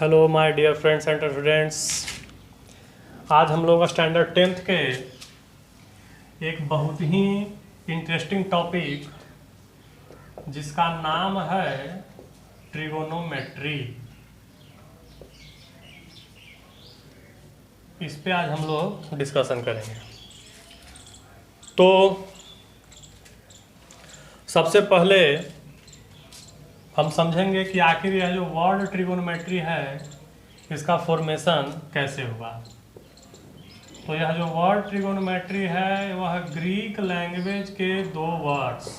Hello my dear friends and students. आज हम लोग स्टैंडर्ड 10th के एक बहुत ही इंटरेस्टिंग टॉपिक जिसका नाम है ट्रिगोनोमेट्री, इस पे आज हम लोग डिस्कशन करेंगे। तो सबसे पहले हम समझेंगे कि आखिर यह जो वर्ड ट्रिगोनोमेट्री है इसका फॉर्मेशन कैसे हुआ। तो यह जो वर्ड ट्रिगोनोमेट्री है वह ग्रीक लैंग्वेज के दो words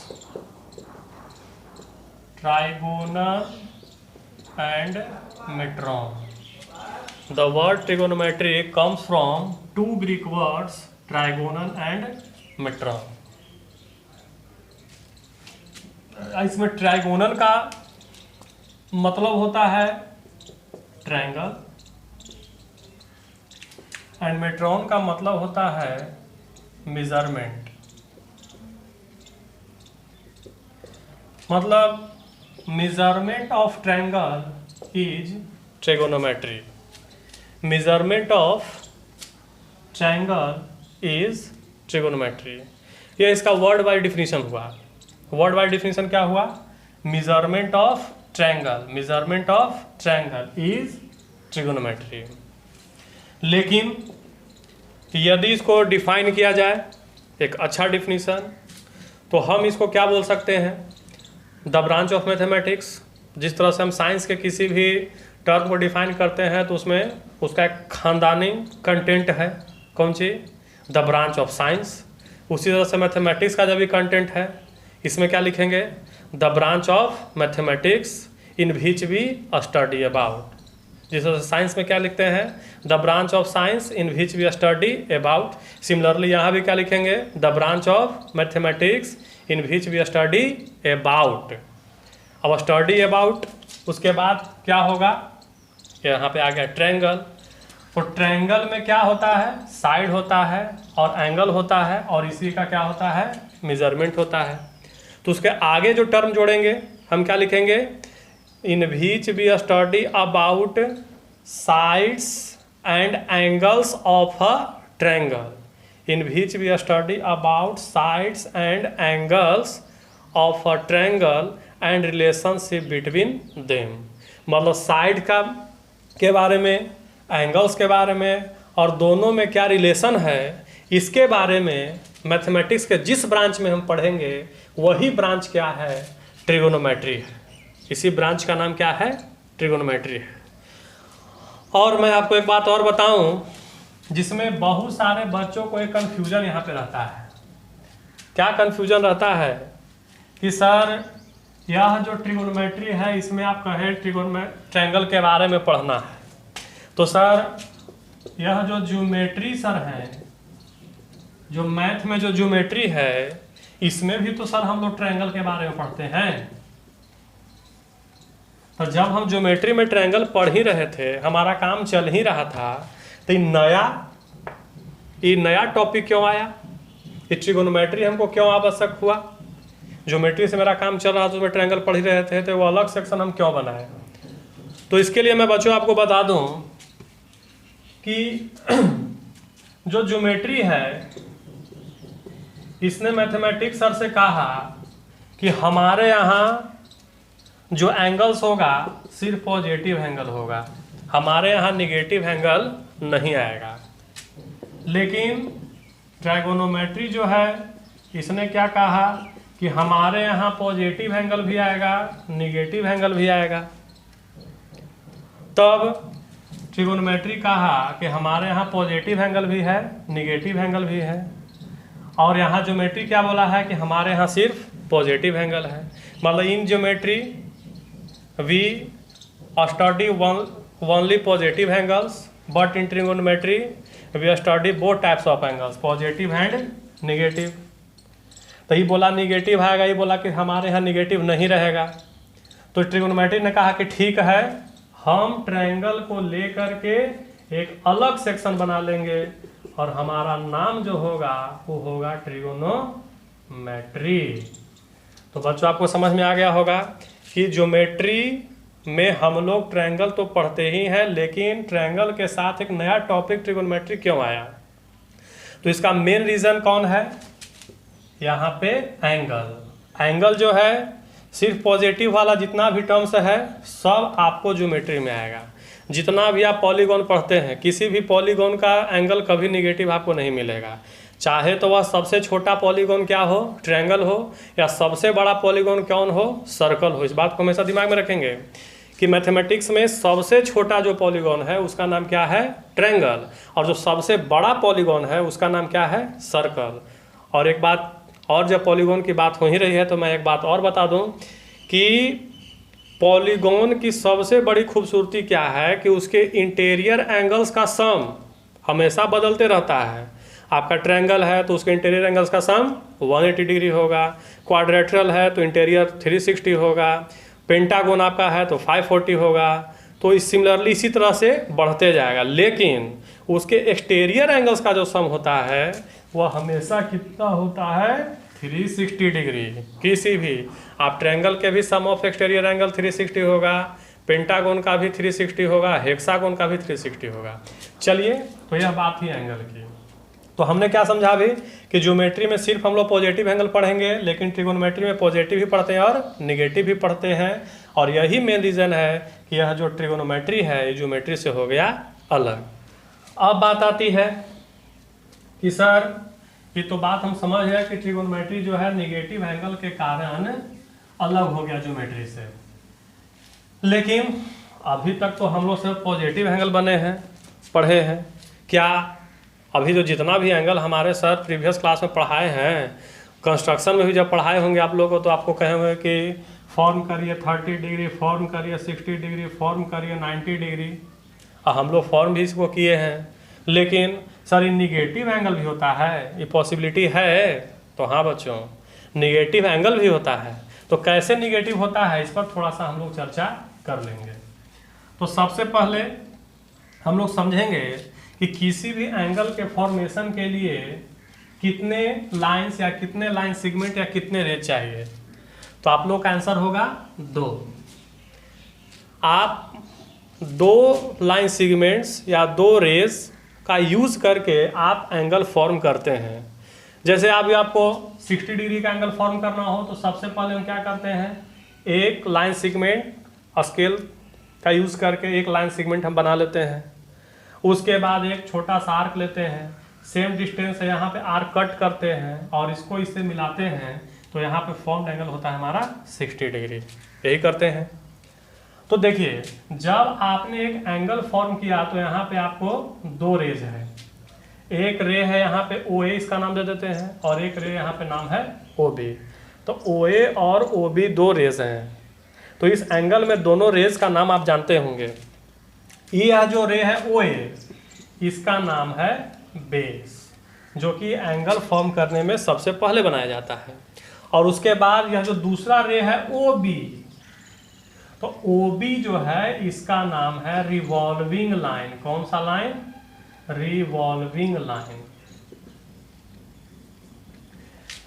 trigonal and metron. The word trigonometry comes from two Greek words trigonal and metron. इसमें ट्राइगोनल का मतलब होता है ट्रायंगल एंड मेट्रॉन का मतलब होता है मेजरमेंट। मतलब measurement of triangle is trigonometry, measurement of triangle is trigonometry. ये इसका वर्ड बाय डिफिनीशन हुआ। वर्ड बाय डिफिनीशन क्या हुआ? Measurement of triangle, measurement of triangle is trigonometry. लेकिन यदि इसको डिफाइन किया जाए एक अच्छा डिफिनीशन, तो हम इसको क्या बोल सकते हैं? The branch of mathematics. जिस तरह से हम साइंस के किसी भी टर्म को डिफाइन करते हैं तो उसमें उसका एक खानदानी कंटेंट है। कौन सी? The branch of science. उसी तरह से मैथमेटिक्स का जब भी कंटेंट है, इसमें क्या लिखेंगे? The branch of mathematics in which we study about. जिस तरह से साइंस में क्या लिखते हैं? The branch of science in which we study about. Similarly यहाँ भी क्या लिखेंगे? The branch of mathematics in which we study about. अब स्टडी अबाउट, उसके बाद क्या होगा? यहाँ पे आ गया ट्रायंगल। तो ट्रायंगल में क्या होता है? साइड होता है और एंगल होता है, और इसी का क्या होता है? मेजरमेंट होता है। तो उसके आगे जो टर्म जोड़ेंगे हम क्या लिखेंगे? In which we study about sides and angles of a triangle. In which we study about sides and angles of a triangle and relationship between them. मतलब साइड का के बारे में, एंगल्स के बारे में, और दोनों में क्या रिलेशन है इसके बारे में मैथमेटिक्स के जिस ब्रांच में हम पढ़ेंगे वही ब्रांच क्या है? ट्रिगोनोमेट्री है। इसी ब्रांच का नाम क्या है? ट्रिगोनोमेट्री है। और मैं आपको एक बात और बताऊं जिसमें बहुत सारे बच्चों को एक कन्फ्यूजन यहाँ पे रहता है। क्या कन्फ्यूजन रहता है? कि सर यह जो ट्रिगोनोमेट्री है इसमें आप कहें ट्रायंगल के बारे में पढ़ना है, तो सर यह जो ज्योमेट्री सर है, जो मैथ में जो ज्योमेट्री है, इसमें भी तो सर हम लोग ट्रायंगल के बारे में पढ़ते हैं। तो जब हम ज्योमेट्री में ट्रायंगल पढ़ ही रहे थे, हमारा काम चल ही रहा था, तो ये नया टॉपिक क्यों आया? ये ट्रिगोनोमेट्री हमको क्यों आवश्यक हुआ? ज्योमेट्री से मेरा काम चल रहा था, उसमें ट्रायंगल पढ़ ही रहे थे, तो वो अलग सेक्शन हम क्यों बनाए? तो इसके लिए मैं बच्चों आपको बता दूं कि जो ज्योमेट्री है, इसने मैथमेटिक्स सर से कहा कि हमारे यहाँ जो एंगल्स होगा सिर्फ पॉजिटिव एंगल होगा, हमारे यहाँ निगेटिव एंगल नहीं आएगा। लेकिन ट्रायगोनोमेट्री जो है इसने क्या कहा कि हमारे यहाँ पॉजिटिव एंगल भी आएगा, निगेटिव एंगल भी आएगा। तब ट्रिगोनोमेट्री कहा कि हमारे यहाँ पॉजिटिव एंगल भी है, निगेटिव एंगल भी है, और यहाँ ज्योमेट्री क्या बोला है कि हमारे यहाँ सिर्फ पॉजिटिव एंगल है। मतलब in geometry we study only positive angles, but in trigonometry we study both types of angles, positive and negative. तो ये बोला निगेटिव आएगा, ये बोला कि हमारे यहाँ निगेटिव नहीं रहेगा। तो ट्रिगोनोमेट्री ने कहा कि ठीक है, हम ट्रायंगल को लेकर के एक अलग सेक्शन बना लेंगे और हमारा नाम जो होगा वो होगा ट्रिगोनोमेट्री। तो बच्चों आपको समझ में आ गया होगा कि ज्योमेट्री में हम लोग ट्रायंगल तो पढ़ते ही हैं, लेकिन ट्रायंगल के साथ एक नया टॉपिक ट्रिगोनोमेट्री क्यों आया? तो इसका मेन रीज़न कौन है? यहाँ पे एंगल जो है सिर्फ पॉजिटिव वाला जितना भी टर्म्स है सब आपको ज्योमेट्री में आएगा। जितना भी आप पॉलीगॉन पढ़ते हैं, किसी भी पॉलीगॉन का एंगल कभी निगेटिव आपको नहीं मिलेगा, चाहे तो वह सबसे छोटा पॉलीगॉन क्या हो, ट्रायंगल हो, या सबसे बड़ा पॉलीगॉन कौन हो, सर्कल हो। इस बात को हमेशा दिमाग में रखेंगे कि मैथमेटिक्स में सबसे छोटा जो पॉलीगॉन है उसका नाम क्या है, ट्रायंगल, और जो सबसे बड़ा पॉलीगॉन है उसका नाम क्या है, सर्कल। और एक बात और, जब पॉलीगॉन की बात हो ही रही है तो मैं एक बात और बता दूं कि पॉलीगॉन की सबसे बड़ी खूबसूरती क्या है कि उसके इंटीरियर एंगल्स का सम हमेशा बदलते रहता है। आपका ट्रायंगल है तो उसके इंटीरियर एंगल्स का सम 180 डिग्री होगा, क्वाड्रेटरल है तो इंटीरियर 360 होगा, पेंटागोन आपका है तो 540 होगा। तो इस सिमिलरली इसी तरह से बढ़ते जाएगा, लेकिन उसके एक्सटीरियर एंगल्स का जो सम होता है वह हमेशा कितना होता है, 360 डिग्री। किसी भी आप ट्रायंगल के भी सम ऑफ एक्सटीरियर एंगल 360 होगा, पेंटागोन का भी 360 होगा, हेक्सागोन का भी 360 होगा। चलिए, तो यह बात ही एंगल की। तो हमने क्या समझा अभी कि ज्योमेट्री में सिर्फ हम लोग पॉजिटिव एंगल पढ़ेंगे, लेकिन ट्रिगोनोमेट्री में पॉजिटिव भी पढ़ते हैं और निगेटिव भी पढ़ते हैं। और यही मेन रीज़न है कि यह जो ट्रिगोनोमेट्री है ये ज्योमेट्री से हो गया अलग। अब बात आती है कि सर ये तो बात हम समझ है कि ट्रिगोनोमेट्री जो है निगेटिव एंगल के कारण अलग हो गया ज्योमेट्री से, लेकिन अभी तक तो हम लोग सिर्फ पॉजिटिव एंगल बने हैं, पढ़े हैं। क्या अभी जो जितना भी एंगल हमारे सर प्रीवियस क्लास में पढ़ाए हैं, कंस्ट्रक्शन में भी जब पढ़ाए होंगे आप लोगों को, तो आपको कहे होंगे कि फॉर्म करिए 30 डिग्री, फॉर्म करिए 60 डिग्री, फॉर्म करिए 90 डिग्री। हम लोग फॉर्म भी इसको किए हैं, लेकिन सर ये निगेटिव एंगल भी होता है, ये पॉसिबिलिटी है? तो हाँ बच्चों, निगेटिव एंगल भी होता है। तो कैसे निगेटिव होता है इस पर थोड़ा सा हम लोग चर्चा कर लेंगे। तो सबसे पहले हम लोग समझेंगे कि किसी भी एंगल के फॉर्मेशन के लिए कितने लाइंस या कितने लाइन सेगमेंट या कितने रेज चाहिए। तो आप लोग का आंसर होगा 2। आप 2 लाइन सेगमेंट्स या 2 रेज का यूज करके आप एंगल फॉर्म करते हैं। जैसे अभी आपको 60 डिग्री का एंगल फॉर्म करना हो तो सबसे पहले हम क्या करते हैं, एक लाइन सेगमेंट स्केल का यूज करके एक लाइन सेगमेंट हम बना लेते हैं। उसके बाद एक छोटा सा आर्क लेते हैं, सेम डिस्टेंस है यहाँ पे आर्क कट करते हैं और इसको इससे मिलाते हैं, तो यहाँ पे फॉर्म्ड एंगल होता है हमारा 60 डिग्री। यही करते हैं। तो देखिए, जब आपने एक एंगल फॉर्म किया तो यहाँ पे आपको 2 रेज है। एक रे है यहाँ पे OA, इसका नाम दे देते हैं, और एक रे यहाँ पे नाम है OB। तो OA और OB 2 रेज हैं। तो इस एंगल में दोनों रेज का नाम आप जानते होंगे। यह जो रे है OA, इसका नाम है बेस, जो कि एंगल फॉर्म करने में सबसे पहले बनाया जाता है। और उसके बाद यह जो दूसरा रे है OB, तो OB जो है इसका नाम है रिवॉल्विंग लाइन। कौन सा line? Revolving line.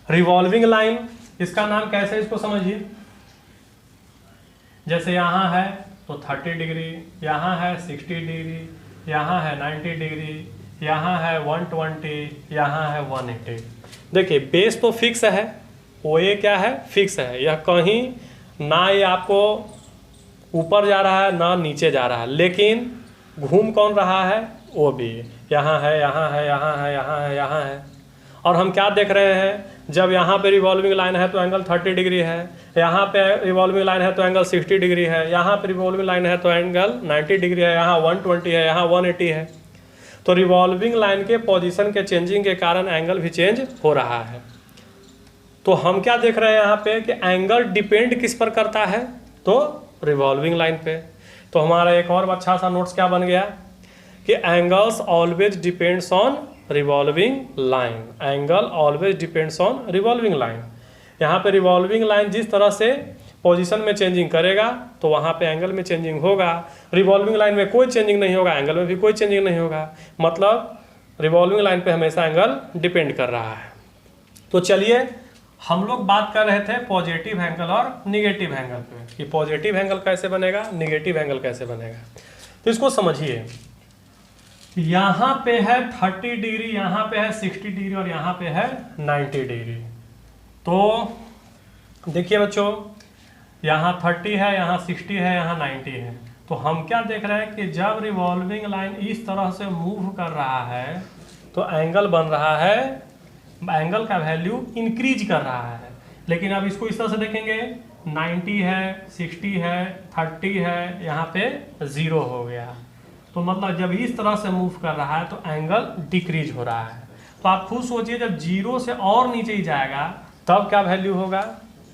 Revolving line, इसका नाम कैसे, इसको समझिए। जैसे यहाँ है तो 30 डिग्री, यहाँ है 60 डिग्री, यहाँ है 90 डिग्री, यहाँ है 120, यहाँ है 180। देखिए, बेस तो फिक्स है, OA क्या है, फिक्स है। यह कहीं ना ये आपको ऊपर जा रहा है ना नीचे जा रहा है, लेकिन घूम कौन रहा है, OB। यहाँ है, यहाँ है, यहाँ है, यहाँ है, यहाँ है। और हम क्या देख रहे हैं, जब यहाँ पे रिवॉल्विंग लाइन है तो एंगल 30 डिग्री है, यहाँ पे रिवॉल्विंग लाइन है तो एंगल 60 डिग्री है, यहाँ पे रिवॉल्विंग लाइन है तो एंगल 90 डिग्री है, यहाँ 120 है, यहाँ 180 है। तो रिवॉल्विंग लाइन के पोजीशन के चेंजिंग के कारण एंगल भी चेंज हो रहा है। तो हम क्या देख रहे हैं यहाँ पे कि एंगल डिपेंड किस पर करता है, तो रिवॉल्विंग लाइन पे। तो हमारा एक और अच्छा सा नोट्स क्या बन गया कि angles always depends on revolving line. Angle always depends on revolving line. यहाँ पे रिवॉल्विंग लाइन जिस तरह से पोजीशन में चेंजिंग करेगा तो वहाँ पे एंगल में चेंजिंग होगा। रिवॉल्विंग लाइन में कोई चेंजिंग नहीं होगा, एंगल में भी कोई चेंजिंग नहीं होगा। मतलब रिवॉल्विंग लाइन पे हमेशा एंगल डिपेंड कर रहा है। तो चलिए हम लोग बात कर रहे थे पॉजिटिव एंगल और निगेटिव एंगल पे कि पॉजिटिव एंगल कैसे बनेगा, निगेटिव एंगल कैसे बनेगा। तो इसको समझिए, यहाँ पे है 30 डिग्री, यहाँ पे है 60 डिग्री और यहाँ पे है 90 डिग्री। तो देखिए बच्चों, यहाँ 30 है, यहाँ 60 है, यहाँ 90 है। तो हम क्या देख रहे हैं कि जब रिवॉल्विंग लाइन इस तरह से मूव कर रहा है तो एंगल बन रहा है, एंगल का वैल्यू इंक्रीज कर रहा है। लेकिन अब इसको इस तरह से देखेंगे, 90 है, 60 है, 30 है, यहाँ पे 0 हो गया। तो मतलब जब इस तरह से मूव कर रहा है तो एंगल डिक्रीज हो रहा है। तो आप खुद सोचिए, जब 0 से और नीचे ही जाएगा तब क्या वैल्यू होगा,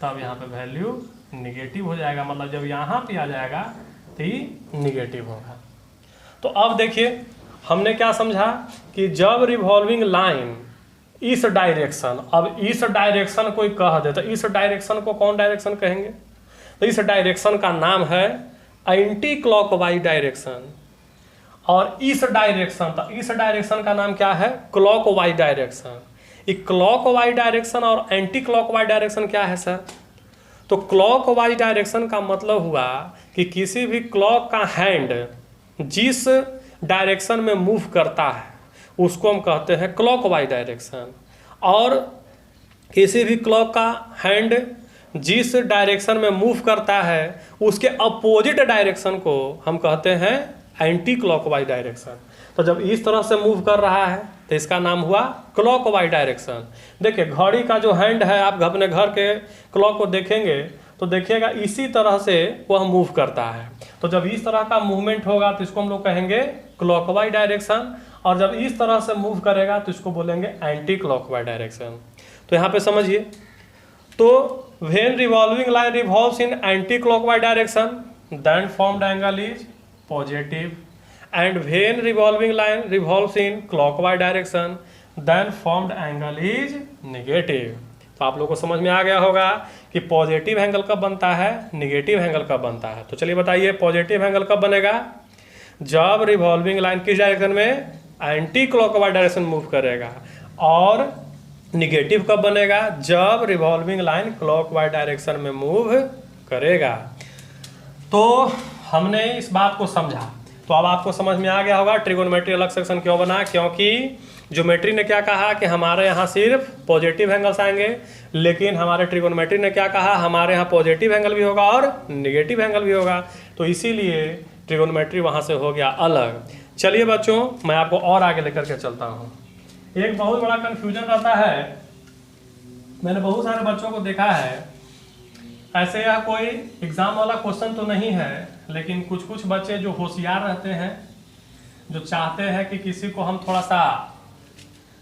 तब यहाँ पे वैल्यू निगेटिव हो जाएगा। मतलब जब यहाँ पे आ जाएगा तो ये निगेटिव होगा। तो अब देखिए हमने क्या समझा कि जब रिवॉल्विंग लाइन इस डायरेक्शन, अब इस डायरेक्शन कोई कह दे तो इस डायरेक्शन को कौन डायरेक्शन कहेंगे, तो इस डायरेक्शन का नाम है एंटी क्लॉकवाइज डायरेक्शन। और इस डायरेक्शन, तो इस डायरेक्शन का नाम क्या है, क्लॉकवाइज डायरेक्शन। ये क्लॉकवाइज डायरेक्शन और एंटी क्लॉकवाइज डायरेक्शन क्या है सर, तो क्लॉकवाइज डायरेक्शन का मतलब हुआ कि किसी भी क्लॉक का हैंड जिस डायरेक्शन में मूव करता है उसको हम कहते हैं क्लॉकवाइज डायरेक्शन। और किसी भी क्लॉक का हैंड जिस डायरेक्शन में मूव करता है उसके अपोजिट डायरेक्शन को हम कहते हैं एंटी क्लॉकवाइज डायरेक्शन। तो जब इस तरह से मूव कर रहा है तो इसका नाम हुआ क्लॉकवाइज डायरेक्शन। देखिए घड़ी का जो हैंड है, आप अपने घर के क्लॉक को देखेंगे तो देखिएगा इसी तरह से वह मूव करता है। तो जब इस तरह का मूवमेंट होगा तो इसको हम लोग कहेंगे क्लॉकवाइज डायरेक्शन, और जब इस तरह से मूव करेगा तो इसको बोलेंगे एंटी क्लॉकवाइज डायरेक्शन। तो यहाँ पे समझिए, तो when revolving line revolves in anticlockwise direction then formed angle is positive, and when revolving line revolves in clockwise direction then formed angle is negative. तो आप लोगों को समझ में आ गया होगा कि पॉजिटिव एंगल कब बनता है, निगेटिव एंगल कब बनता है। तो चलिए बताइए पॉजिटिव एंगल कब बनेगा, जब रिवॉल्विंग लाइन किस डायरेक्शन में, एंटी क्लॉकवाइज डायरेक्शन मूव करेगा। और निगेटिव कब बनेगा, जब रिवॉल्विंग लाइन क्लॉकवाइज डायरेक्शन में मूव करेगा। तो हमने इस बात को समझा। तो अब आपको समझ में आ गया होगा ट्रिगोनोमेट्री अलग सेक्शन क्यों बना, क्योंकि ज्योमेट्री ने क्या कहा कि हमारे यहाँ सिर्फ पॉजिटिव एंगल्स आएंगे, लेकिन हमारे ट्रिगोनोमेट्री ने क्या कहा, हमारे यहाँ पॉजिटिव एंगल भी होगा और निगेटिव एंगल भी होगा। तो इसीलिए ट्रिगोनोमेट्री वहाँ से हो गया अलग। चलिए बच्चों, मैं आपको और आगे लेकर के चलता हूँ। एक बहुत बड़ा कन्फ्यूजन रहता है, मैंने बहुत सारे बच्चों को देखा है, ऐसे यह कोई एग्जाम वाला क्वेश्चन तो नहीं है, लेकिन कुछ कुछ बच्चे जो होशियार रहते हैं, जो चाहते हैं कि किसी को हम थोड़ा सा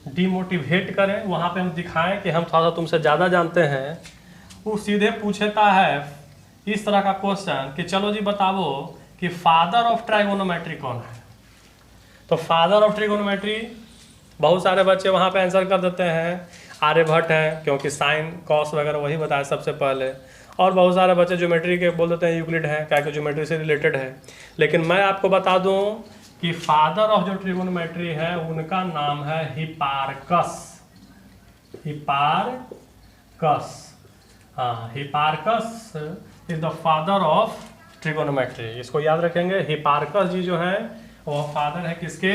डिमोटिवेट करें, वहाँ पे हम दिखाएं कि हम थोड़ा सा तुमसे ज़्यादा जानते हैं, वो सीधे पूछता है इस तरह का क्वेश्चन कि चलो जी बताओ कि फादर ऑफ ट्राइगोनोमेट्री कौन है। तो फादर ऑफ ट्रिगोनोमेट्री बहुत सारे बच्चे वहाँ पे आंसर कर देते हैं आर्यभट्ट हैं, क्योंकि साइन कॉस वगैरह वही बताया सबसे पहले। और बहुत सारे बच्चे ज्योमेट्री के बोल देते हैं यूक्लिड हैं, क्या कि ज्योमेट्री से रिलेटेड है। लेकिन मैं आपको बता दूं कि फादर ऑफ जो ट्रिगोनोमेट्री है उनका नाम है हिपार्कस। हिपार्कस, हाँ, Hipparchus is the father of trigonometry. इसको याद रखेंगे, हिपार्कस जी जो है वो फादर है किसके,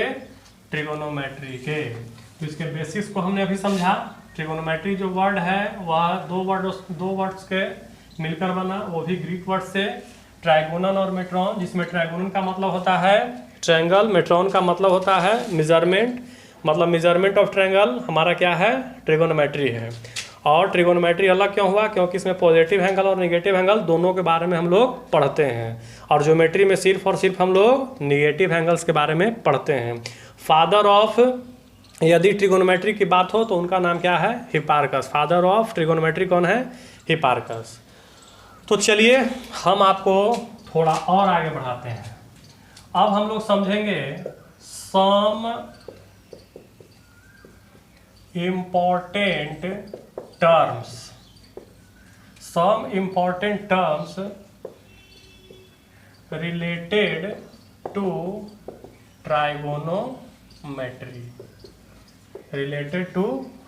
ट्रिगोनोमेट्री के। तो इसके बेसिस को हमने अभी समझा। ट्रिगोनोमेट्री जो वर्ड है वह दो वर्ड्स के मिलकर बना, वो भी ग्रीक वर्ड से, ट्राइगोनल और मेट्रॉन, जिसमें ट्राइगोनल का मतलब होता है ट्रायंगल, मेट्रॉन का मतलब होता है मेजरमेंट, मतलब मेजरमेंट ऑफ ट्रायंगल हमारा क्या है, ट्रिगोनोमेट्री है। और ट्रिगोनोमेट्री अलग क्यों हुआ, क्योंकि इसमें पॉजिटिव एंगल और नेगेटिव एंगल दोनों के बारे में हम लोग पढ़ते हैं, और ज्योमेट्री में सिर्फ और सिर्फ हम लोग नेगेटिव एंगल्स के बारे में पढ़ते हैं। फादर ऑफ, यदि ट्रिगोनोमेट्री की बात हो तो उनका नाम क्या है, हिपार्कस। फादर ऑफ ट्रिगोनोमेट्री कौन है, हिपार्कस। तो चलिए हम आपको थोड़ा और आगे बढ़ाते हैं। अब हम लोग समझेंगे some important terms, some important terms related to trigonometry, related to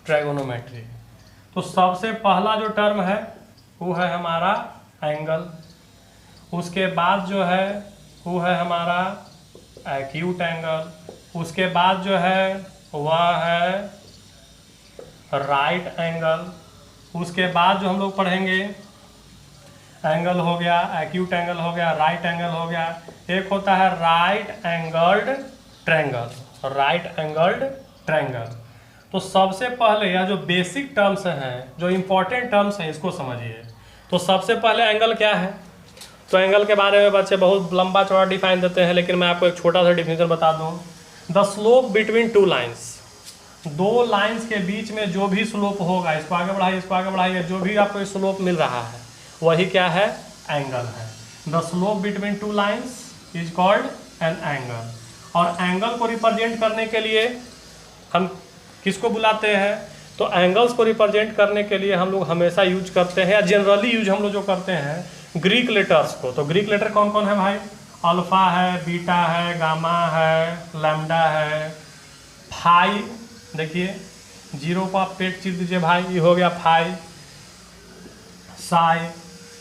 trigonometry. तो सबसे पहला जो टर्म है वो है हमारा एंगल, उसके बाद जो है वो है हमारा एक्यूट एंगल, उसके बाद जो है वह है राइट एंगल, उसके बाद जो हम लोग पढ़ेंगे एंगल हो गया, एक्यूट एंगल हो गया, राइट एंगल हो गया, एक होता है right angled triangle, right angled triangle. तो सबसे पहले यह जो बेसिक टर्म्स हैं, जो इम्पोर्टेंट टर्म्स हैं, इसको समझिए। तो सबसे पहले एंगल क्या है? तो एंगल के बारे में बच्चे बहुत लंबा चौड़ा डिफाइन देते हैं, लेकिन मैं आपको एक छोटा सा डिफिनेशन बता दूं। The slope between two lines, दो लाइन्स के बीच में जो भी स्लोप होगा, इसको आगे बढ़ाइए, इसको आगे बढ़ाइए, जो भी आपको स्लोप मिल रहा है वही क्या है? एंगल है। The slope between two lines is called an angle. और एंगल को रिप्रेजेंट करने के लिए हम किसको बुलाते हैं? तो एंगल्स को रिप्रेजेंट करने के लिए हम लोग हमेशा यूज करते हैं, या जनरली यूज हम लोग जो करते हैं, ग्रीक लेटर्स को। तो ग्रीक लेटर कौन कौन है भाई? अल्फा है, बीटा है, गामा है, लैम्डा है, फाई, देखिए 0 को आप पेट चीर दीजिए भाई, ये हो गया फाई, साई।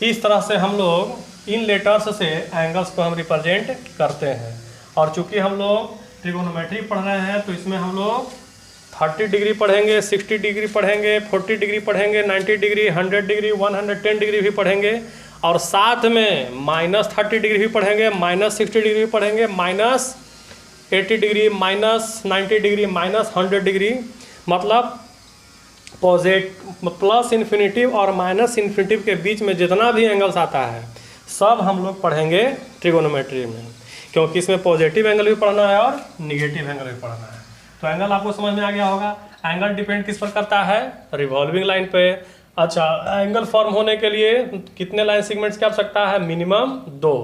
इस तरह से हम लोग इन लेटर्स से एंगल्स को हम रिप्रेजेंट करते हैं। और चूंकि हम लोग ट्रिगोनोमेट्री पढ़ रहे हैं तो इसमें हम लोग 30 डिग्री पढ़ेंगे, 60 डिग्री पढ़ेंगे, 40 डिग्री पढ़ेंगे, 90 डिग्री, 100 डिग्री, 110 डिग्री भी पढ़ेंगे, और साथ में -30 डिग्री भी पढ़ेंगे, -60 डिग्री भी पढ़ेंगे, -80 डिग्री, -90 डिग्री, -100 डिग्री, मतलब प्लस इन्फिनिटिव और माइनस इन्फिनिटिव के बीच में जितना भी एंगल्स आता है सब हम लोग पढ़ेंगे ट्रिगोनोमेट्री में, क्योंकि इसमें पॉजिटिव एंगल भी पढ़ना है और निगेटिव एंगल भी पढ़ना है। तो एंगल आपको समझ में आ गया होगा। एंगल डिपेंड किस पर करता है? रिवॉल्विंग लाइन पे। अच्छा, एंगल फॉर्म होने के लिए कितने लाइन सेगमेंट्स की आवश्यकता है? मिनिमम 2,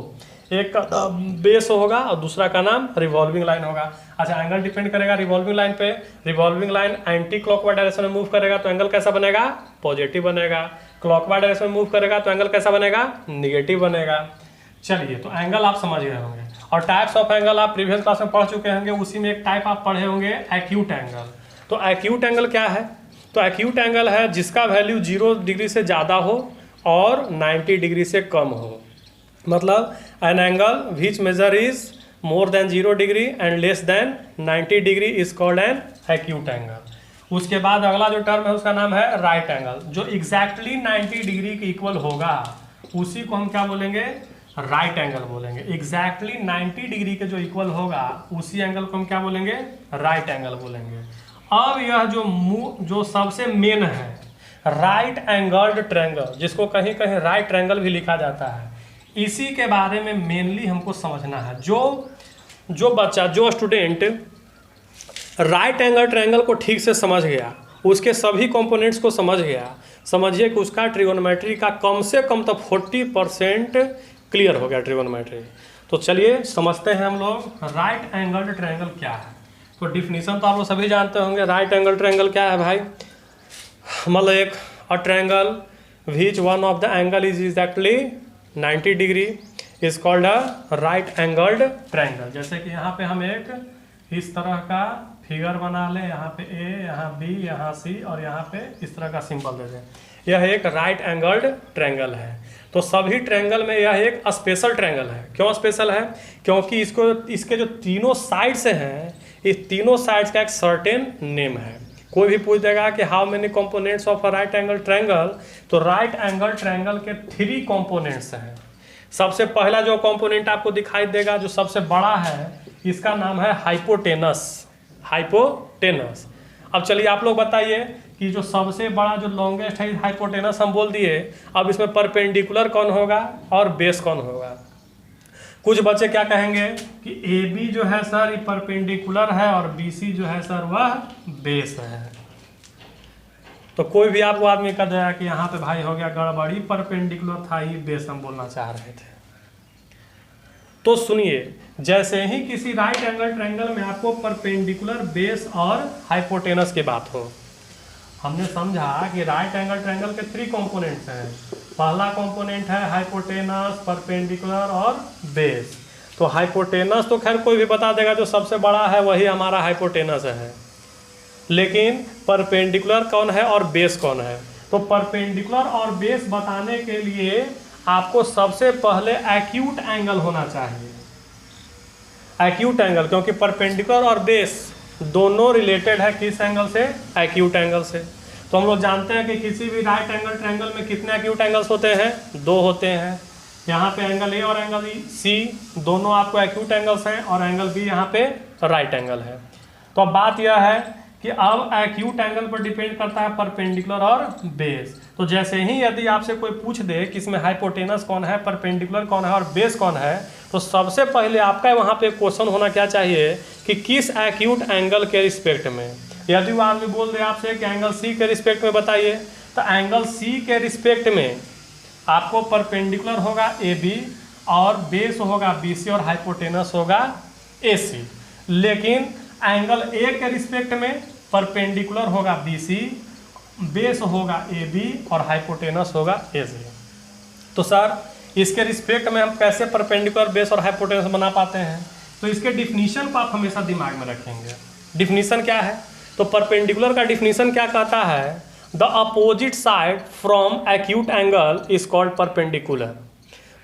एक का बेस होगा और दूसरा का नाम रिवॉल्विंग लाइन होगा। अच्छा, एंगल डिपेंड करेगा रिवॉल्विंग लाइन पे। Revolving line anti clockwise direction में मूव करेगा तो एंगल कैसा बनेगा? पॉजिटिव बनेगा। क्लॉकवाइज डायरेक्शन में मूव करेगा तो एंगल कैसा बनेगा? निगेटिव बनेगा। चलिए, तो एंगल आप समझ गए होंगे। और टाइप्स ऑफ एंगल आप प्रीवियस क्लास में पढ़ चुके होंगे, उसी में एक टाइप आप पढ़े होंगे, एक्यूट एंगल। तो एक्यूट एंगल क्या है? तो एक्यूट एंगल है जिसका वैल्यू 0 डिग्री से ज़्यादा हो और 90 डिग्री से कम हो। मतलब an angle which measure is more than 0 degree and less than 90 degree is called an acute angle. उसके बाद अगला जो टर्म है उसका नाम है राइट एंगल, जो एग्जैक्टली 90 डिग्री के इक्वल होगा उसी को हम क्या बोलेंगे? राइट एंगल बोलेंगे। एग्जैक्टली 90 डिग्री के जो इक्वल होगा उसी एंगल को हम क्या बोलेंगे? राइट एंगल बोलेंगे। अब यह जो सबसे मेन है, राइट एंगल्ड ट्रायंगल, जिसको कहीं कहीं राइट ट्रायंगल भी लिखा जाता है, इसी के बारे में मेनली हमको समझना है। जो बच्चा, जो स्टूडेंट राइट एंगल ट्रायंगल को ठीक से समझ गया, उसके सभी कंपोनेंट्स को समझ गया, समझिए कि उसका ट्रिगोनोमेट्री का कम से कम तो 40% क्लियर हो गया ट्रिगोनोमेट्री। तो चलिए समझते हैं हम लोग राइट एंगल्ड ट्रायंगल क्या है। तो डिफिनीशन तो आप लोग सभी जानते होंगे। राइट एंगल ट्रायंगल क्या है भाई? मतलब एक triangle which one of the angle is exactly 90 degree is called a right angled triangle. जैसे कि यहाँ पे हम एक इस तरह का फिगर बना लें, यहाँ पे ए, यहाँ बी, यहाँ सी और यहाँ पे इस तरह का सिंबल दे दें। यह एक राइट एंगल्ड ट्रायंगल है। तो सभी ट्रायंगल में यह एक स्पेशल ट्रायंगल है। क्यों स्पेशल है? क्योंकि इसके जो तीनों साइड्स हैं, इस तीनों साइड्स का एक सर्टेन नेम है। कोई भी पूछ देगा कि how many components of a right angle triangle, तो राइट एंगल ट्रायंगल के 3 कंपोनेंट्स हैं। सबसे पहला जो कंपोनेंट आपको दिखाई देगा, जो सबसे बड़ा है, इसका नाम है हाइपोटेनस। हाइपोटेनस। अब चलिए आप लोग बताइए कि जो सबसे बड़ा, जो लॉन्गेस्ट है, हाइपोटेनस हम बोल दिए। अब इसमें परपेंडिकुलर कौन होगा और बेस कौन होगा? कुछ बच्चे क्या कहेंगे कि ए बी जो है सर ये परपेंडिकुलर है और बी सी जो है सर वह बेस है। तो कोई भी आपको आदमी कह देगा कि यहाँ पे भाई हो गया गड़बड़ी, परपेंडिकुलर था ही बेस हम बोलना चाह रहे थे। तो सुनिए, जैसे ही किसी राइट एंगल ट्रायंगल में आपको परपेंडिकुलर, बेस और हाइपोटेनस की बात हो, हमने समझा कि राइट एंगल ट्रायंगल के 3 कंपोनेंट्स हैं। पहला कंपोनेंट है हाइपोटेनस, परपेंडिकुलर और बेस। तो हाइपोटेनस तो खैर कोई भी बता देगा, जो सबसे बड़ा है वही हमारा हाइपोटेनस है। लेकिन परपेंडिकुलर कौन है और बेस कौन है? तो परपेंडिकुलर और बेस बताने के लिए आपको सबसे पहले एक्यूट एंगल होना चाहिए, एक्यूट एंगल, क्योंकि परपेंडिकुलर और बेस दोनों रिलेटेड है किस एंगल से, एक्यूट एंगल से। तो हम लोग जानते हैं कि किसी भी राइट एंगल ट्रायंगल में कितने एक्यूट एंगल्स होते हैं, 2 होते हैं। यहाँ पे एंगल ए और एंगल सी दोनों आपको एक्यूट एंगल्स हैं, और एंगल बी यहाँ पे राइट एंगल है। तो अब बात यह है कि अब एक्यूट एंगल पर डिपेंड करता है परपेंडिकुलर और बेस। तो जैसे ही यदि आपसे कोई पूछ दे कि इसमें हाइपोटेनस कौन है, परपेंडिकुलर कौन है और बेस कौन है, तो सबसे पहले आपका वहाँ पे क्वेश्चन होना क्या चाहिए कि किस एक्यूट एंगल के रिस्पेक्ट में। यदि वो आदमी बोल दे आपसे कि एंगल सी के रिस्पेक्ट में बताइए, तो एंगल सी के रिस्पेक्ट में आपको परपेंडिकुलर होगा ए बी और बेस होगा बी सी और हाइपोटेनस होगा ए सी। लेकिन एंगल ए के रिस्पेक्ट में परपेंडिकुलर होगा बी सी, बेस होगा ए बी और हाइपोटेनस होगा ए सी। तो सर इसके रिस्पेक्ट में हम कैसे परपेंडिकुलर, बेस और हाइपोटेनस बना पाते हैं? तो इसके डिफिनीशन को आप हमेशा दिमाग में रखेंगे। डिफिनीशन क्या है? तो परपेंडिकुलर का डिफिनीशन क्या कहता है, the opposite side from acute angle is called perpendicular.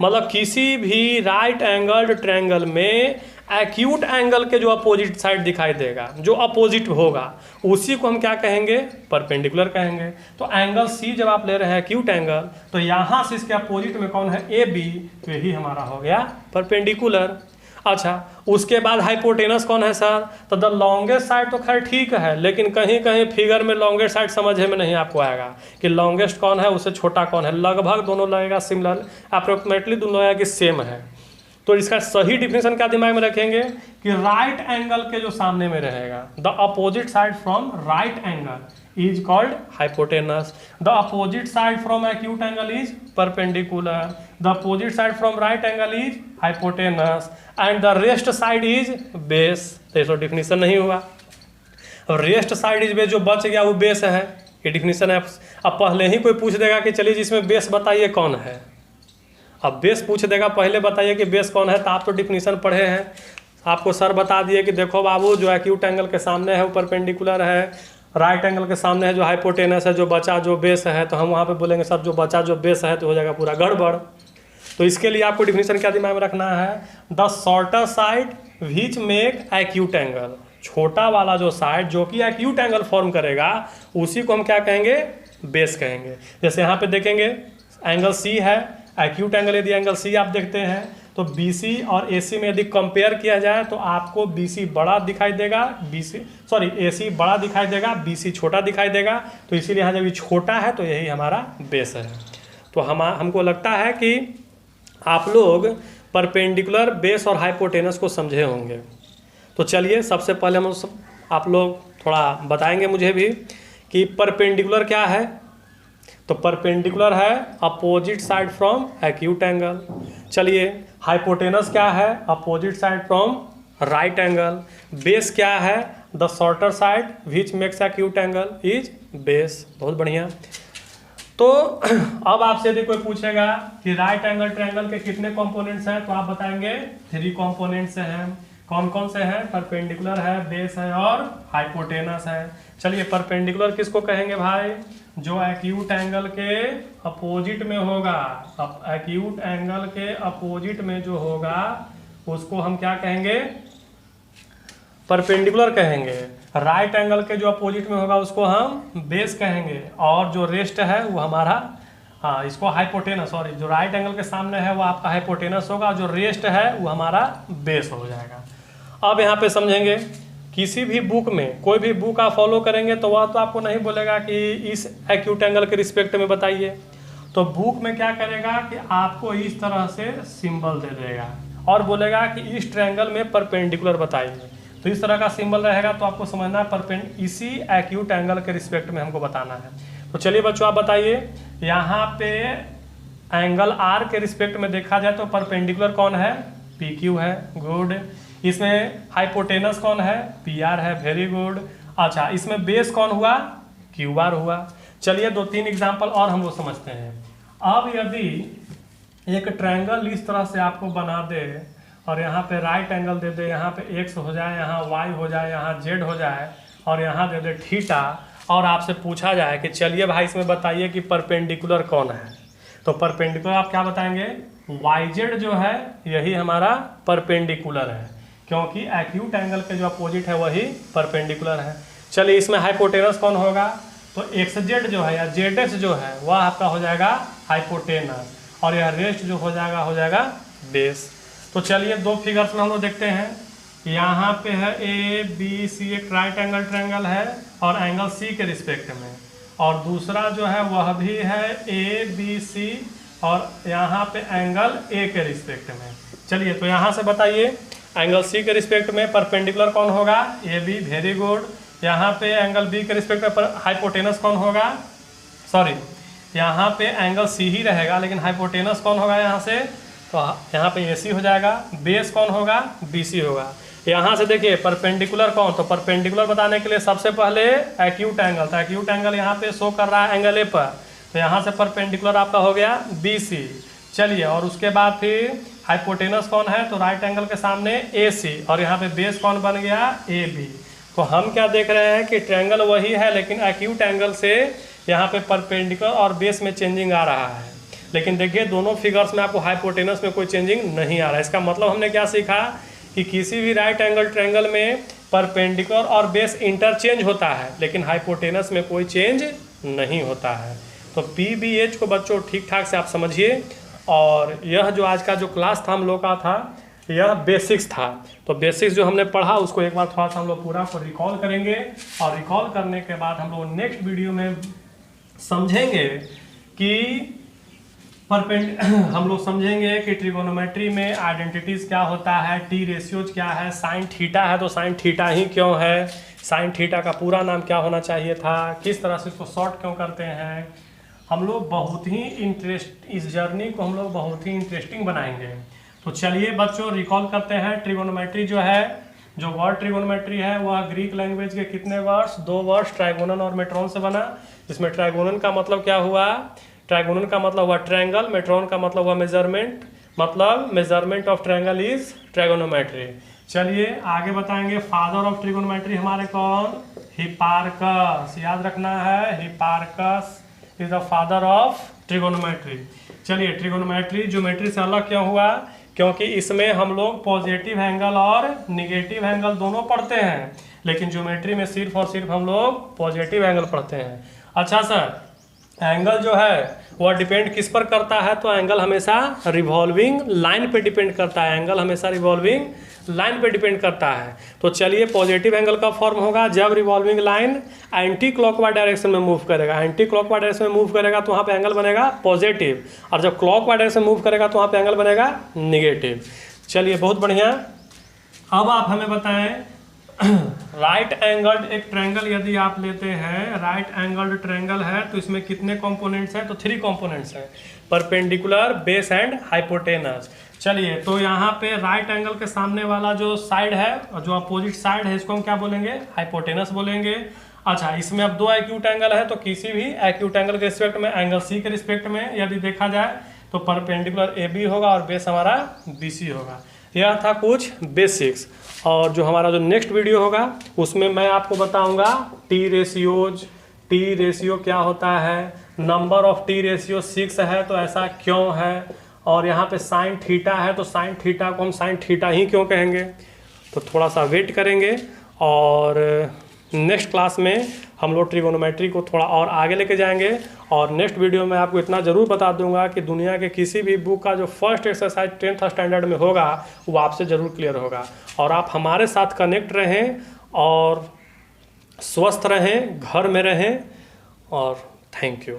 मतलब किसी भी राइट एंगल्ड ट्रायंगल में एक्यूट एंगल के जो अपोजिट साइड दिखाई देगा, जो अपोजिट होगा, उसी को हम क्या कहेंगे, परपेंडिकुलर कहेंगे। तो एंगल सी जब आप ले रहे हैं एक्यूट एंगल, तो यहाँ से इसके अपोजिट में कौन है, ए बी, तो यही हमारा हो गया परपेंडिकुलर। अच्छा, उसके बाद हाइपोटेनस कौन है सर? तो द लॉन्गेस्ट साइड तो खैर ठीक है, लेकिन कहीं कहीं फिगर में लॉन्गेस्ट साइड समझने में नहीं आपको आएगा कि लॉन्गेस्ट कौन है, उससे छोटा कौन है। लगभग दोनों लगेगा सिमिलर, अप्रोक्सीमेटली दोनों लगेगा कि सेम है। तो इसका सही डिफिनेशन क्या दिमाग में रखेंगे कि राइट एंगल के जो सामने में रहेगा, the opposite side from right angle is called hypotenuse, the opposite side from acute angle is perpendicular, the opposite side from right angle is hypotenuse and the rest side is base. तो definition नहीं हुआ, और rest side is base, जो बच गया वो base है, ये डिफिनेशन है। अब पहले ही कोई पूछ देगा कि चलिए जिसमें बेस बताइए कौन है। अब बेस पूछ देगा, पहले बताइए कि बेस कौन है, तो आप तो डिफिनीशन पढ़े हैं, आपको सर बता दिए कि देखो बाबू जो एक्यूट एंगल के सामने है वो परपेंडिकुलर है, राइट एंगल के सामने है जो हाइपोटेनस है, जो बचा जो बेस है। तो हम वहाँ पे बोलेंगे सर जो बचा जो बेस है, तो हो जाएगा पूरा गड़बड़। तो इसके लिए आपको डिफिनीशन क्या दिमाग में रखना है, the shorter side which make acute angle, छोटा वाला जो साइड जो कि एक्यूट एंगल फॉर्म करेगा, उसी को हम क्या कहेंगे, बेस कहेंगे। जैसे यहाँ पे देखेंगे एंगल सी है, एक्यूट एंगल यदि एंगल सी आप देखते हैं, तो BC और AC में यदि कंपेयर किया जाए तो आपको BC बड़ा दिखाई देगा, AC बड़ा दिखाई देगा, BC छोटा दिखाई देगा। तो इसीलिए यहाँ जब ये छोटा है तो यही हमारा बेस है। तो हमको लगता है कि आप लोग परपेंडिकुलर, बेस और हाइपोटेनस को समझे होंगे। तो चलिए सबसे पहले आप लोग थोड़ा बताएंगे मुझे भी कि परपेंडिकुलर क्या है। तो परपेंडिकुलर है opposite side from acute angle. चलिए हाइपोटेनस क्या है, opposite side from right angle. Base क्या है, the shorter side which makes acute angle is base. बहुत बढ़िया। तो अब आपसे यदि कोई पूछेगा कि राइट एंगल ट्रायंगल के कितने कंपोनेंट्स हैं, तो आप बताएंगे 3 कंपोनेंट्स हैं। कौन कौन से हैं, परपेंडिकुलर है, बेस है और हाइपोटेनस है। चलिए परपेंडिकुलर किसको कहेंगे भाई, जो एक्यूट एंगल के अपोजिट में होगा, एक्यूट एंगल के अपोजिट में जो होगा उसको हम क्या कहेंगे, परपेंडिकुलर कहेंगे। राइट एंगल के जो अपोजिट में होगा उसको हम बेस कहेंगे, और जो रेस्ट है वो हमारा इसको हाइपोटेनस, सॉरी जो राइट एंगल के सामने है वो आपका हाइपोटेनस होगा, जो रेस्ट है वो हमारा बेस हो जाएगा। अब यहाँ पे समझेंगे, किसी भी बुक में कोई भी बुक आप फॉलो करेंगे तो वह तो आपको नहीं बोलेगा कि इस एक्यूट एंगल के रिस्पेक्ट में बताइए। तो बुक में क्या करेगा कि आपको इस तरह से सिंबल दे देगा और बोलेगा कि इस ट्रायंगल में परपेंडिकुलर बताइए। तो इस तरह का सिंबल रहेगा, तो आपको समझना है इसी एक्यूट एंगल के रिस्पेक्ट में हमको बताना है। तो चलिए बच्चों आप बताइए, यहाँ पे एंगल आर के रिस्पेक्ट में देखा जाए तो परपेंडिकुलर कौन है, PQ है, गुड। इसमें हाइपोटेनस कौन है, PR है, वेरी गुड। अच्छा, इसमें बेस कौन हुआ, QR हुआ। चलिए 2-3 एग्जाम्पल और हम लोग समझते हैं। अब यदि एक ट्रायंगल इस तरह से आपको बना दे और यहाँ पे राइट एंगल दे दे, यहाँ पे X हो जाए, यहाँ Y हो जाए, यहाँ Z हो जाए और यहाँ दे दे थीटा, और आपसे पूछा जाए कि चलिए भाई इसमें बताइए कि परपेंडिकुलर कौन है, तो परपेंडिकुलर आप क्या बताएंगे, YZ जो है यही हमारा परपेंडिकुलर है, क्योंकि एक्यूट एंगल के जो अपोजिट है वही परपेंडिकुलर है। चलिए इसमें हाइपोटेनस कौन होगा, तो XZ जो है या ZX जो है वह आपका हो जाएगा हाइपोटेनस, और यह रेस्ट जो हो जाएगा बेस। तो चलिए दो फिगर्स में हम लोग देखते हैं, यहाँ पे है ABC एक राइट एंगल ट्रायंगल है और एंगल C के रिस्पेक्ट में, और दूसरा जो है वह भी है ABC और यहाँ पे एंगल A के रिस्पेक्ट में। चलिए तो यहाँ से बताइए एंगल C के रिस्पेक्ट में परपेंडिकुलर कौन होगा, AB, वेरी गुड। यहाँ पे एंगल B के रिस्पेक्ट में हाइपोटेनस कौन होगा, सॉरी यहाँ पे एंगल C ही रहेगा लेकिन हाइपोटेनस कौन होगा यहाँ से, तो यहाँ पे AC हो जाएगा, बेस कौन होगा, BC होगा। यहाँ से देखिए परपेंडिकुलर कौन, तो परपेंडिकुलर बताने के लिए सबसे पहले एक्यूट एंगल, तो एक्यूट एंगल यहाँ पे शो कर रहा है एंगल ए पर, तो यहाँ से परपेंडिकुलर आपका हो गया BC। चलिए और उसके बाद फिर हाइपोटेनस कौन है, तो राइट एंगल के सामने AC, और यहाँ पे बेस कौन बन गया, AB। तो हम क्या देख रहे हैं कि ट्रायंगल वही है लेकिन एक्यूट एंगल से यहाँ पे परपेंडिकुलर और बेस में चेंजिंग आ रहा है, लेकिन देखिए दोनों फिगर्स में आपको हाइपोटेनस में कोई चेंजिंग नहीं आ रहा है। इसका मतलब हमने क्या सीखा कि किसी भी राइट एंगल ट्रायंगल में परपेंडिकुलर और बेस इंटरचेंज होता है लेकिन हाइपोटेनस में कोई चेंज नहीं होता है। तो PBH को बच्चों ठीक ठाक से आप समझिए, और यह जो आज का जो क्लास था हम लोग का था यह बेसिक्स था, तो बेसिक्स जो हमने पढ़ा उसको एक बार थोड़ा सा हम लोग पूरा को रिकॉल करेंगे, और रिकॉल करने के बाद हम लोग नेक्स्ट वीडियो में समझेंगे कि हम लोग समझेंगे कि ट्रिगोनोमेट्री में आइडेंटिटीज़ क्या होता है, टी रेशियोज क्या है, साइन थीटा है तो साइन थीटा ही क्यों है, साइन थीटा का पूरा नाम क्या होना चाहिए था, किस तरह से इसको शॉर्ट क्यों करते हैं। हम लोग बहुत ही इस जर्नी को हम लोग बहुत ही इंटरेस्टिंग बनाएंगे। तो चलिए बच्चों रिकॉल करते हैं। ट्रिगोनोमेट्री जो है, जो वर्ड ट्रिगोनोमेट्री है वह ग्रीक लैंग्वेज के कितने वर्ड्स, 2 वर्ड्स ट्राइगोनन और मेट्रॉन से बना, जिसमें ट्राइगोनन का मतलब क्या हुआ, ट्राइगोनन का मतलब हुआ ट्रायंगल, मेट्रॉन का मतलब हुआ मेजरमेंट, मतलब measurement of triangle is trigonometry. चलिए आगे बताएंगे फादर ऑफ ट्रिगोनोमेट्री हमारे कौन, हिपार्कस, याद रखना है Hipparchus is the father of trigonometry. चलिए ट्रिगोनोमेट्री ज्योमेट्री से अलग क्यों हुआ, क्योंकि इसमें हम लोग पॉजिटिव एंगल और निगेटिव एंगल दोनों पढ़ते हैं, लेकिन ज्योमेट्री में सिर्फ और सिर्फ हम लोग पॉजिटिव एंगल पढ़ते हैं। अच्छा सर एंगल जो है वह डिपेंड किस पर करता है, तो एंगल हमेशा रिवॉल्विंग लाइन पे डिपेंड करता है, एंगल हमेशा रिवॉल्विंग लाइन पे डिपेंड करता है। तो चलिए पॉजिटिव एंगल का फॉर्म होगा जब revolving line anti clockwise direction में मूव करेगा, एंटी क्लॉकवाइज डायरेक्शन में मूव करेगा तो वहाँ पे एंगल बनेगा पॉजिटिव, और जब क्लॉकवाइज डायरेक्शन में मूव करेगा तो वहाँ पे एंगल बनेगा निगेटिव। चलिए बहुत बढ़िया। अब आप हमें बताएं राइट एंगल्ड एक ट्रायंगल यदि आप लेते हैं, राइट एंगल्ड ट्रायंगल है तो इसमें कितने कंपोनेंट्स हैं, तो 3 कंपोनेंट्स हैं, परपेंडिकुलर, बेस एंड हाइपोटेनस। चलिए तो यहाँ पे राइट एंगल के सामने वाला जो साइड है और जो अपोजिट साइड है इसको हम क्या बोलेंगे, हाइपोटेनस बोलेंगे। अच्छा इसमें अब 2 एक्यूट एंगल है, तो किसी भी एक्यूट एंगल के रिस्पेक्ट में एंगल C के रिस्पेक्ट में यदि देखा जाए तो परपेंडिकुलर AB होगा और बेस हमारा BC होगा। यह था कुछ बेसिक्स, और जो हमारा जो नेक्स्ट वीडियो होगा उसमें मैं आपको बताऊंगा टी रेशियोज, टी रेशियो क्या होता है, नंबर ऑफ टी रेशियो 6 है तो ऐसा क्यों है, और यहाँ पे साइन थीटा है तो साइन थीटा को हम साइन थीटा ही क्यों कहेंगे। तो थोड़ा सा वेट करेंगे, और नेक्स्ट क्लास में हम लोग ट्रिगोनोमेट्री को थोड़ा और आगे लेके जाएंगे, और नेक्स्ट वीडियो में आपको इतना ज़रूर बता दूंगा कि दुनिया के किसी भी बुक का जो फर्स्ट एक्सरसाइज 10th स्टैंडर्ड में होगा वो आपसे ज़रूर क्लियर होगा। और आप हमारे साथ कनेक्ट रहें और स्वस्थ रहें, घर में रहें, और थैंक यू।